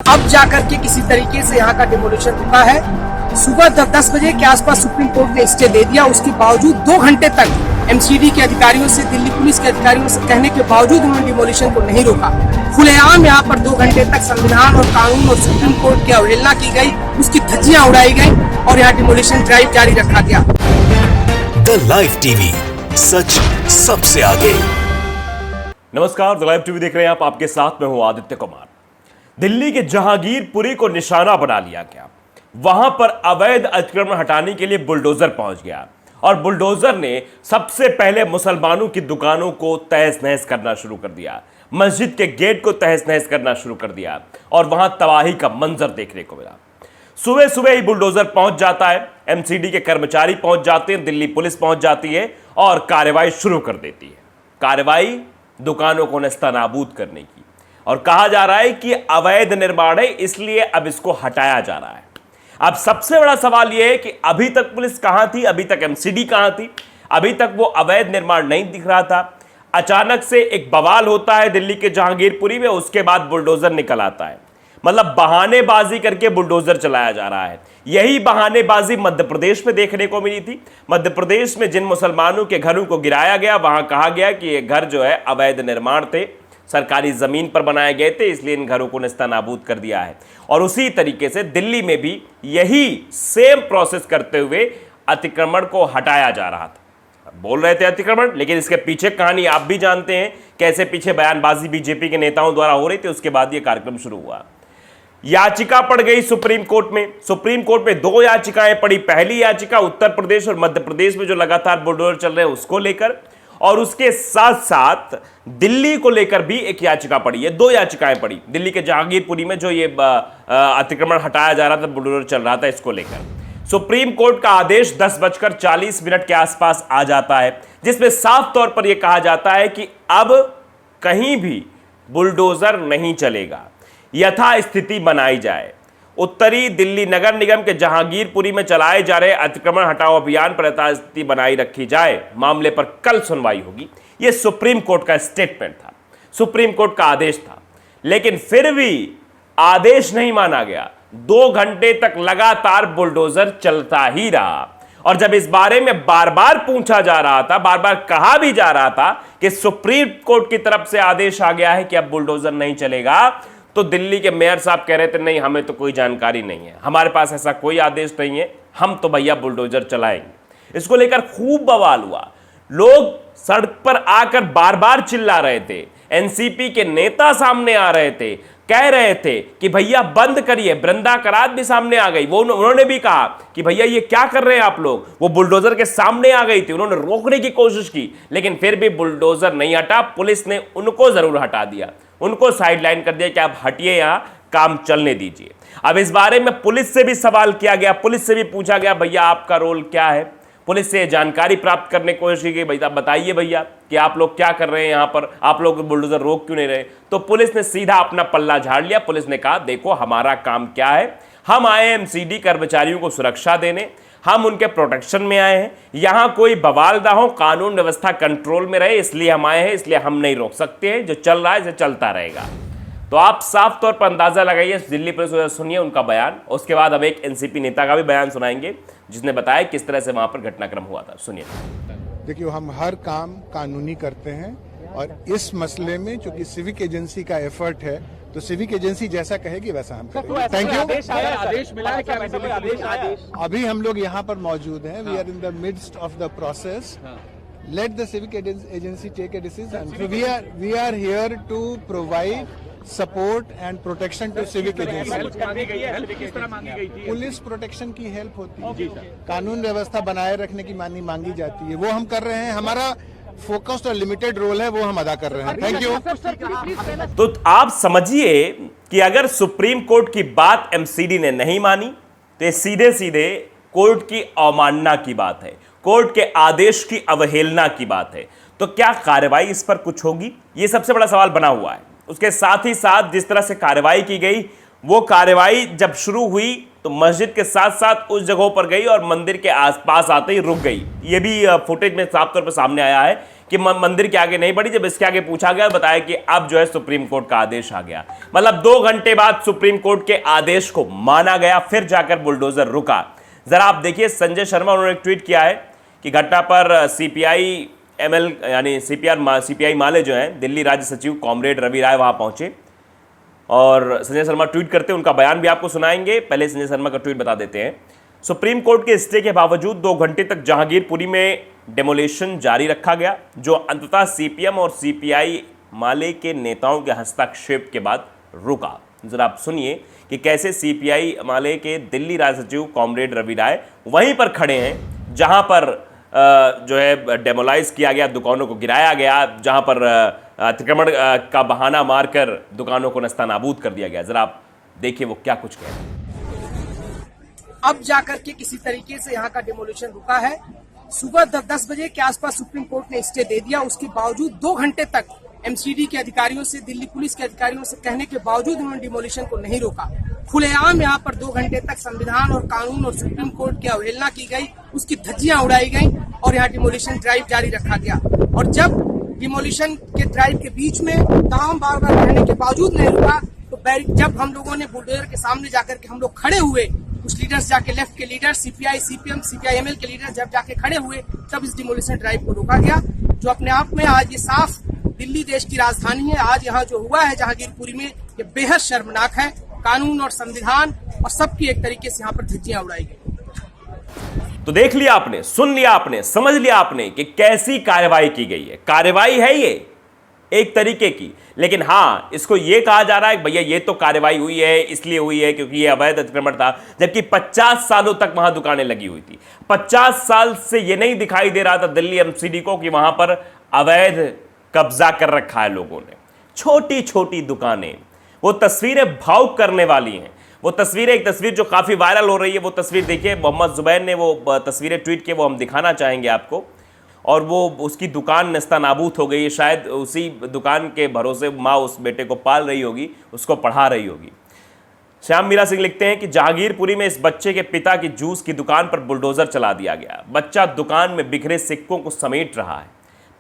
अब जाकर के किसी तरीके से यहाँ का डिमोलिशन रुका है। सुबह 10 बजे के आसपास सुप्रीम कोर्ट ने स्टे दे दिया, उसके बावजूद 2 घंटे तक एमसीडी के अधिकारियों से, दिल्ली पुलिस के अधिकारियों से कहने के बावजूद उन्होंने डिमोलिशन को नहीं रोका। खुलेआम यहाँ पर 2 घंटे तक संविधान और कानून और सुप्रीम कोर्ट की अवहेलना की गई, उसकी धज्जियां उड़ाई गई और यहाँ डिमोलिशन ड्राइव जारी रखा गया। द लाइव टीवी, सच सबसे आगे। नमस्कार, द लाइव टीवी देख रहे हैं आप, आपके साथ में हूं आदित्य कुमार। दिल्ली के जहांगीरपुरी को निशाना बना लिया गया। वहां पर अवैध अतिक्रमण हटाने के लिए बुलडोजर पहुंच गया और बुलडोजर ने सबसे पहले मुसलमानों की दुकानों को तहस नहस करना शुरू कर दिया, मस्जिद के गेट को तहस नहस करना शुरू कर दिया और वहां तबाही का मंजर देखने को मिला। सुबह सुबह ही बुलडोजर पहुंच जाता है, एमसीडी के कर्मचारी पहुंच जाते हैं, दिल्ली पुलिस पहुंच जाती है और कार्रवाई शुरू कर देती है। कार्रवाई दुकानों को नेस्तनाबूद करने की, और कहा जा रहा है कि अवैध निर्माण है इसलिए अब इसको हटाया जा रहा है। अब सबसे बड़ा सवाल यह है कि अभी तक पुलिस कहां थी, अभी तक एमसीडी कहां थी, अभी तक वो अवैध निर्माण नहीं दिख रहा था। अचानक से एक बवाल होता है दिल्ली के जहांगीरपुरी में, उसके बाद बुलडोजर निकल आता है। मतलब बहानेबाजी करके बुलडोजर चलाया जा रहा है। यही बहानेबाजी मध्य प्रदेश में देखने को मिली थी। मध्य प्रदेश में जिन मुसलमानों के घरों को गिराया गया, वहां कहा गया कि ये घर जो है अवैध निर्माण थे, सरकारी जमीन पर बनाए गए थे, इसलिए इन घरों को नेस्तनाबूद कर दिया है। और उसी तरीके से दिल्ली में भी यही सेम प्रोसेस करते हुए अतिक्रमण को हटाया जा रहा था। बोल रहे थे अतिक्रमण, लेकिन इसके पीछे कहानी आप भी जानते हैं, कैसे पीछे बयानबाजी बीजेपी के नेताओं द्वारा हो रही थी। उसके बाद यह कार्यक्रम शुरू हुआ। याचिका पड़ गई सुप्रीम कोर्ट में। सुप्रीम कोर्ट में 2 याचिकाएं पड़ी। पहली याचिका उत्तर प्रदेश और मध्य प्रदेश में जो लगातार बुलडोजर चल रहे हैं उसको लेकर, और उसके साथ साथ दिल्ली को लेकर भी एक याचिका पड़ी है। 2 याचिकाएं पड़ी दिल्ली के जहांगीरपुरी में, जो ये अतिक्रमण हटाया जा रहा था, बुलडोजर चल रहा था, इसको लेकर सुप्रीम कोर्ट का आदेश 10:40 के आसपास आ जाता है, जिसमें साफ तौर पर यह कहा जाता है कि अब कहीं भी बुलडोजर नहीं चलेगा, यथास्थिति बनाई जाए। उत्तरी दिल्ली नगर निगम के जहांगीरपुरी में चलाए जा रहे अतिक्रमण हटाओ अभियान पर यथास्थिति बनाई रखी जाए। मामले पर कल सुनवाई होगी। यह सुप्रीम कोर्ट का स्टेटमेंट था, सुप्रीम कोर्ट का आदेश था। लेकिन फिर भी आदेश नहीं माना गया। 2 घंटे तक लगातार बुलडोजर चलता ही रहा। और जब इस बारे में बार बार पूछा जा रहा था, बार बार कहा भी जा रहा था कि सुप्रीम कोर्ट की तरफ से आदेश आ गया है कि अब बुलडोजर नहीं चलेगा, तो दिल्ली के मेयर साहब कह रहे थे नहीं, हमें तो कोई जानकारी नहीं है, हमारे पास ऐसा कोई आदेश नहीं है, हम तो भैया बुलडोजर चलाएंगे। इसको लेकर खूब बवाल हुआ। लोग सड़क पर आकर बार बार चिल्ला रहे थे। एनसीपी के नेता सामने आ रहे थे, कह रहे थे कि भैया बंद करिए। बृंदा करात भी सामने आ गई, उन्होंने भी कहा कि भैया ये क्या कर रहे हैं आप लोग। वो बुलडोजर के सामने आ गई थी, उन्होंने रोकने की कोशिश की, लेकिन फिर भी बुलडोजर नहीं हटा। पुलिस ने उनको जरूर हटा दिया, उनको साइडलाइन कर दिया कि आप हटिए, यहां काम चलने दीजिए। अब इस बारे में पुलिस से भी सवाल किया गया, पुलिस से भी पूछा गया भैया आपका रोल क्या है। पुलिस से जानकारी प्राप्त करने की कोशिश की, भैया बताइए भैया कि आप लोग क्या कर रहे हैं यहां पर, आप लोग बुलडोजर रोक क्यों नहीं रहे। तो पुलिस ने सीधा अपना पल्ला झाड़ लिया। पुलिस ने कहा देखो हमारा काम क्या है, हम आए एमसीडी कर्मचारियों को सुरक्षा देने, हम उनके प्रोटेक्शन में आए हैं, यहां कोई बवाल ना हो, कानून व्यवस्था कंट्रोल में रहे, इसलिए हम आए हैं, इसलिए हम नहीं रोक सकते हैं। जो चल रहा है इसे चलता रहेगा। तो आप साफ तौर पर अंदाजा लगाइए। दिल्ली पुलिस सुनिए उनका बयान, उसके बाद हम एक एनसीपी नेता का भी बयान सुनाएंगे जिसने बताया किस तरह से वहां पर घटनाक्रम हुआ था। सुनिए। देखिए, हम हर काम कानूनी करते हैं और इस मसले में चूंकि सिविक एजेंसी का एफर्ट है, तो सिविक एजेंसी जैसा कहेगी वैसा हम करेंगे। Thank you. आदेश मिला है क्या? आदेश अभी हम लोग यहाँ पर मौजूद हैं। We are in the midst of the process. Let the civic agency take a decision. We are here to provide support and protection to civic agency. Police protection की हेल्प होती है, कानून व्यवस्था बनाए रखने की मांगी जाती है, वो हम कर रहे हैं। हमारा फोकस्ड और लिमिटेड रोल है, वो हम अदा कर रहे हैं। Thank you. तो आप समझिए कि अगर सुप्रीम कोर्ट की बात एमसीडी ने नहीं मानी तो ये सीधे सीधे कोर्ट की अवमानना की बात है, कोर्ट के आदेश की अवहेलना की बात है। तो क्या कार्रवाई इस पर कुछ होगी, ये सबसे बड़ा सवाल बना हुआ है। उसके साथ ही साथ जिस तरह से कार्रवाई की गई, वो कार्रवाई जब शुरू हुई तो मस्जिद के साथ साथ उस जगहों पर गई और मंदिर के आसपास आते ही रुक गई। ये भी फुटेज में साफ तौर पर सामने आया है कि मंदिर के आगे नहीं बढ़ी। जब इसके आगे पूछा गया, बताया कि अब जो है सुप्रीम कोर्ट का आदेश आ गया। मतलब 2 घंटे बाद सुप्रीम कोर्ट के आदेश को माना गया, फिर जाकर बुलडोजर रुका। जरा आप देखिए, संजय शर्मा उन्होंने एक ट्वीट किया है कि घटना पर सीपीआई एमएल यानी सीपीआई माले जो हैं, दिल्ली राज्य सचिव कॉमरेड रवि राय वहां पहुंचे और संजय शर्मा ट्वीट करते हैं, उनका बयान भी आपको सुनाएंगे। पहले संजय शर्मा का ट्वीट बता देते हैं। सुप्रीम कोर्ट के स्टे के बावजूद 2 घंटे तक जहांगीरपुरी में डेमोलेशन जारी रखा गया, जो अंततः सीपीएम और सीपीआई माले के नेताओं के हस्तक्षेप के बाद रुका। जरा आप सुनिए कि कैसे सीपीआई माले के दिल्ली राज्य सचिव कॉमरेड रवि राय वहीं पर खड़े हैं जहां पर जो है डेमोलाइज किया गया, दुकानों को गिराया गया, जहां पर अतिक्रमण का बहाना मारकर दुकानों को नस्तानाबूद कर दिया गया। जरा आप देखिए वो क्या कुछ कह रहे हैं। अब जाकर के किसी तरीके से यहाँ का डिमोलिशन रुका है। सुबह 10 बजे के आसपास सुप्रीम कोर्ट ने स्टे दे दिया, उसके बावजूद 2 घंटे तक एमसीडी के अधिकारियों से, दिल्ली पुलिस के अधिकारियों से कहने के बावजूद उन्होंने डिमोलिशन को नहीं रोका। खुलेआम यहाँ पर 2 घंटे तक संविधान और कानून और सुप्रीम कोर्ट की अवहेलना की गई, उसकी धज्जियां उड़ाई गई और यहाँ डिमोलिशन ड्राइव जारी रखा गया। और जब डिमोलिशन के ड्राइव के बीच में तमाम बार कहने के बावजूद नहीं रुका, तो जब हम लोगों ने बुलडोजर के सामने जाकर के हम लोग खड़े हुए, कुछ लीडर्स जाके, लेफ्ट के लीडर, सीपीआई, सीपीएम, सीपीआईएमएल के लीडर जब जाके खड़े हुए, तब इस डिमोलिशन ड्राइव को रोका गया, जो अपने आप में आज ये साफ दिल्ली देश की राजधानी है। आज यहाँ जो हुआ है जहांगीरपुरी में, ये बेहद शर्मनाक है। कानून और संविधान और सबकी एक तरीके से यहाँ पर धज्जियां उड़ाई गई। तो देख लिया आपने, सुन लिया आपने, समझ लिया आपने कि कैसी कार्रवाई की गई है। कार्रवाई है ये एक तरीके की, लेकिन हां, इसको ये कहा जा रहा है कि भैया ये तो कार्रवाई हुई है, इसलिए हुई है क्योंकि ये अवैध अतिक्रमण था, जबकि 50 सालों तक वहां दुकानें लगी हुई थी। 50 साल से ये नहीं दिखाई दे रहा था दिल्ली एमसीडी को कि वहां पर अवैध कब्जा कर रखा है लोगों ने। छोटी छोटी दुकानें, वो तस्वीरें भावुक करने वाली हैं। वो तस्वीरें, एक तस्वीर जो काफी वायरल हो रही है, वो तस्वीर देखिए, मोहम्मद जुबैर ने वो तस्वीरें ट्वीट किए, वो हम दिखाना चाहेंगे आपको। और वो उसकी दुकान नेस्तानाबूद हो गई है, शायद उसी दुकान के भरोसे माँ उस बेटे को पाल रही होगी, उसको पढ़ा रही होगी। श्याम मीरा सिंह लिखते हैं कि जहांगीरपुरी में इस बच्चे के पिता की जूस की दुकान पर बुलडोजर चला दिया गया। बच्चा दुकान में बिखरे सिक्कों को समेट रहा है,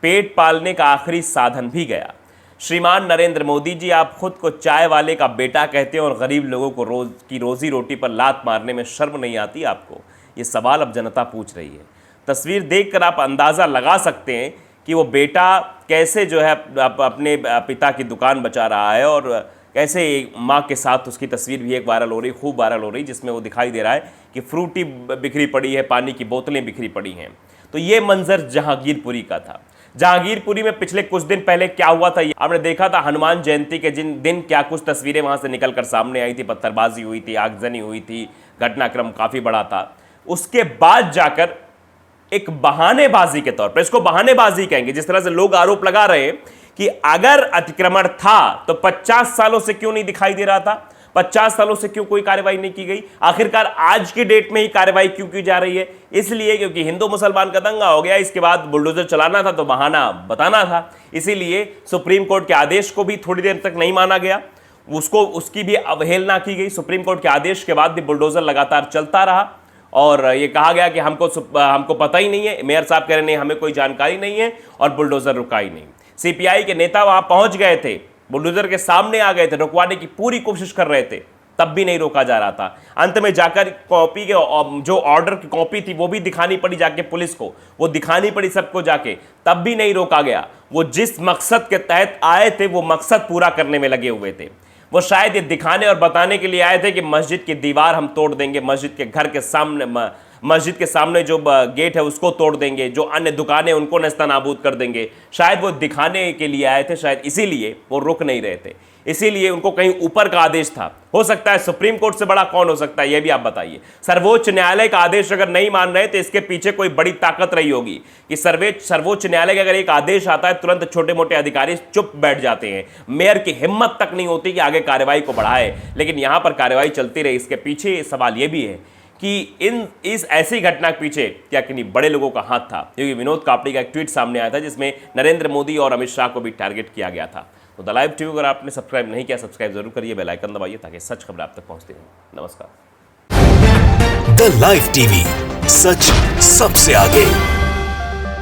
पेट पालने का आखिरी साधन भी गया। श्रीमान नरेंद्र मोदी जी, आप खुद को चाय वाले का बेटा कहते हैं और गरीब लोगों को रोजी रोटी पर लात मारने में शर्म नहीं आती आपको? ये सवाल अब जनता पूछ रही है। तस्वीर देखकर आप अंदाज़ा लगा सकते हैं कि वो बेटा कैसे जो है अपने पिता की दुकान बचा रहा है, और कैसे माँ के साथ उसकी तस्वीर भी एक वायरल हो रही, खूब वायरल हो रही, जिसमें वो दिखाई दे रहा है कि फ्रूटी बिखरी पड़ी है, पानी की बोतलें बिखरी पड़ी हैं। तो ये मंजर जहांगीरपुरी का था। जहांगीरपुरी में पिछले कुछ दिन पहले क्या हुआ था आपने देखा था। हनुमान जयंती के दिन क्या कुछ तस्वीरें वहां से निकलकर सामने आई थी, पत्थरबाजी हुई थी, आगजनी हुई थी, घटनाक्रम काफी बड़ा था। उसके बाद जाकर एक बहानेबाजी के तौर पर, इसको बहानेबाजी कहेंगे, जिस तरह से लोग आरोप लगा रहे हैं कि अगर अतिक्रमण था तो 50 सालों से क्यों नहीं दिखाई दे रहा था, 50 सालों से क्यों कोई कार्रवाई नहीं की गई, आखिरकार आज की डेट में ही कार्रवाई क्यों की जा रही है? इसलिए क्योंकि हिंदू मुसलमान का दंगा हो गया, इसके बाद बुलडोजर चलाना था तो बहाना बताना था। इसीलिए सुप्रीम कोर्ट के आदेश को भी थोड़ी देर तक नहीं माना गया, उसकी भी अवहेलना की गई। सुप्रीम कोर्ट के आदेश के बाद भी बुलडोजर लगातार चलता रहा और ये कहा गया कि हमको पता ही नहीं है। मेयर साहब कह रहे नहीं, हमें कोई जानकारी नहीं है, और बुलडोजर रुका ही नहीं। सीपीआई के नेता वहां पहुंच गए थे, बुलडोजर के सामने आ गए थे, रुकवाने की पूरी कोशिश कर रहे थे, तब भी नहीं रोका जा रहा था। अंत में जाकर कॉपी के जो ऑर्डर की कॉपी थी वो भी दिखानी पड़ी जाके पुलिस को, वो दिखानी पड़ी सबको जाके, तब भी नहीं रोका गया। वो जिस मकसद के तहत आए थे वो मकसद पूरा करने में लगे हुए थे। वो शायद ये दिखाने और बताने के लिए आए थे कि मस्जिद की दीवार हम तोड़ देंगे, मस्जिद के घर के सामने, मस्जिद के सामने जो गेट है उसको तोड़ देंगे, जो अन्य दुकानें उनको नेस्तनाबूद कर देंगे। शायद वो दिखाने के लिए आए थे, शायद इसीलिए वो रुक नहीं रहे थे, इसीलिए उनको कहीं ऊपर का आदेश था। हो सकता है सुप्रीम कोर्ट से बड़ा कौन हो सकता है, ये भी आप बताइए। सर्वोच्च न्यायालय का आदेश अगर नहीं मान रहे तो इसके पीछे कोई बड़ी ताकत रही होगी कि सर्वोच्च न्यायालय का अगर एक आदेश आता है तुरंत छोटे मोटे अधिकारी चुप बैठ जाते हैं, मेयर की हिम्मत तक नहीं होती कि आगे कार्रवाई को बढ़ाए, लेकिन यहां पर कार्रवाई चलती रही। इसके पीछे सवाल यह भी है कि इस ऐसी घटना के पीछे क्या किन्हीं बड़े लोगों का हाथ था, क्योंकि विनोद कापड़ी का एक ट्वीट सामने आया था जिसमें नरेंद्र मोदी और अमित शाह को भी टारगेट किया गया था। तो द लाइव टीवी अगर आपने सब्सक्राइब नहीं किया, सब्सक्राइब जरूर करिए, बेल आइकन दबाइए ताकि सच खबर आप तक पहुंचती रहे। नमस्कार। द लाइव टीवी, सच सबसे आगे।